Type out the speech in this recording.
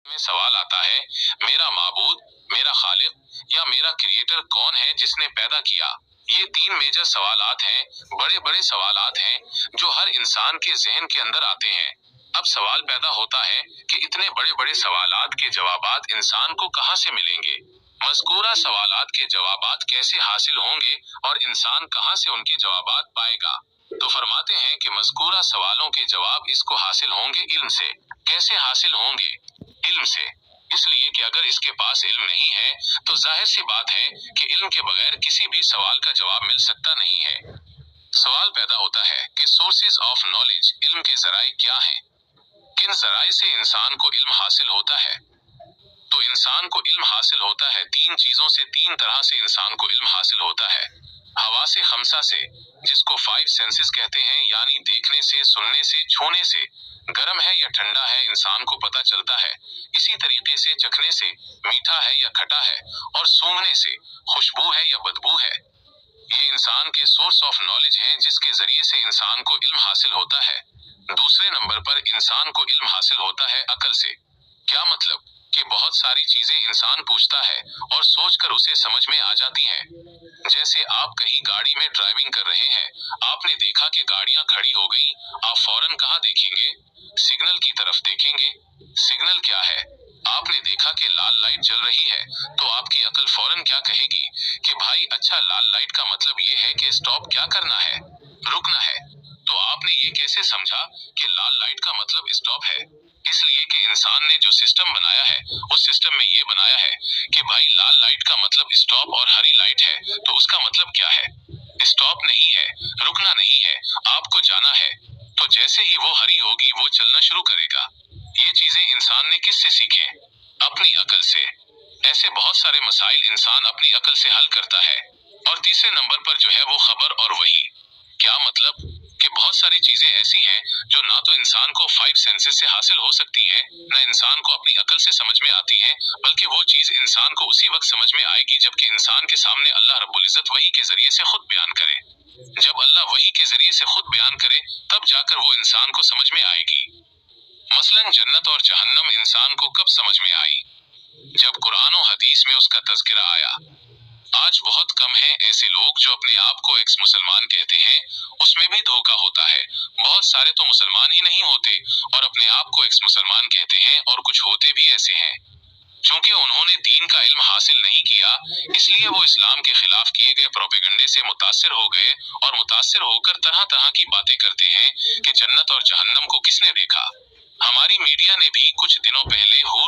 में सवाल आता है, मेरा माबूद, मेरा खालिक या मेरा क्रिएटर कौन है जिसने पैदा किया। ये तीन मेजर सवालात हैं, बड़े बड़े सवालात हैं जो हर इंसान के जहन के अंदर आते हैं। अब सवाल पैदा होता है कि इतने बड़े बड़े सवालात के जवाबात इंसान को कहाँ से मिलेंगे। मज़कूरा सवालात के जवाबात कैसे हासिल होंगे और इंसान कहाँ से उनके जवाबात पाएगा। तो फरमाते हैं कि मज़कूरा सवालों के जवाब इसको हासिल होंगे इल्म से। कैसे हासिल होंगे? इल्म से। इसलिए कि अगर इसके पास इल्म नहीं है तो जाहिर सी बात है कि इल्म के बगैर किसी भी सवाल का जवाब मिल सकता नहीं है। सवाल पैदा होता है कि सोर्सेज ऑफ नॉलेज, इल्म के जराए क्या हैं। किन जराए से इंसान को इल्म हासिल होता है? तो इंसान को इल्म हासिल होता है तीन चीजों से। तीन तरह से इंसान को इल्म हासिल होता है। हवा से खमसा से, जिसको फाइव सेंसेस कहते हैं, यानी देखने से, सुनने से, छूने से। गर्म है या ठंडा है इंसान को पता चलता है। इसी तरीके से चखने से, मीठा है या खटा है, और सूंघने से, खुशबू है या बदबू है। ये इंसान के सोर्स ऑफ नॉलेज हैं जिसके जरिए से इंसान को इल्म हासिल होता है। दूसरे नंबर पर इंसान को इल्म हासिल होता है अकल से। क्या मतलब? कि बहुत सारी चीजें इंसान पूछता है और सोचकर उसे समझ में आ जाती हैं। जैसे आप कहीं गाड़ी में ड्राइविंग कर रहे हैं, आपने देखा कि गाड़ियां खड़ी हो गई, आप फौरन कहाँ देखेंगे? सिग्नल की तरफ देखेंगे। सिग्नल क्या है? आपने देखा कि लाल लाइट जल रही है, तो आपकी अकल फौरन क्या कहेगी कि भाई अच्छा, लाल लाइट का मतलब ये है कि स्टॉप क्या करना है, रुकना है। तो आपने ये कैसे समझा कि लाल लाइट का मतलब स्टॉप है? इसलिए कि इंसान ने जो सिस्टम बनाया है, उस सिस्टम में ये बनाया है कि भाई लाल लाइट का मतलब स्टॉप और हरी लाइट है, तो उसका मतलब क्या है? स्टॉप नहीं है, रुकना नहीं है, आपको जाना है। तो जैसे ही वो हरी होगी वो चलना शुरू करेगा। ये चीजें इंसान ने किससे सीखे? अपनी अकल से। ऐसे बहुत सारे मसाइल इंसान अपनी अकल से हल करता है। और तीसरे नंबर पर जो है वो खबर और वही। क्या मतलब? कि बहुत सारी चीजें ऐसी हैं जो ना तो इंसान को फाइव सेंसेस से हासिल हो सकती हैं, ना इंसान को अपनी अकल से समझ में आती हैं, बल्कि वो चीज इंसान को उसी वक्त समझ में आएगी जबकि इंसान के सामने अल्लाह रब्बुल इज्जत वही के जरिए से खुद बयान करे। जब अल्लाह वही के जरिए से खुद बयान करे तब जाकर वो इंसान को समझ में आएगी। मसलन जन्नत और जहन्नम इंसान को कब समझ में आई? जब कुरान और हदीस में उसका तज़किरा आया। आज बहुत कम हैं ऐसे लोग जो अपने आप को एक्स मुसलमान कहते हैं, उसमें भी धोखा होता है। बहुत सारे तो मुसलमान ही नहीं होते और अपने आप को एक्स मुसलमान कहते हैं, और कुछ होते भी ऐसे हैं। चूंकि उन्होंने दीन का इल्म हासिल नहीं किया, इसलिए वो इस्लाम के खिलाफ किए गए प्रोपेगेंडे से मुतासिर हो गए और मुतासिर होकर तरह तरह की बातें करते हैं कि जन्नत और जहन्नम को किसने देखा। हमारी मीडिया ने भी कुछ दिनों पहले हूर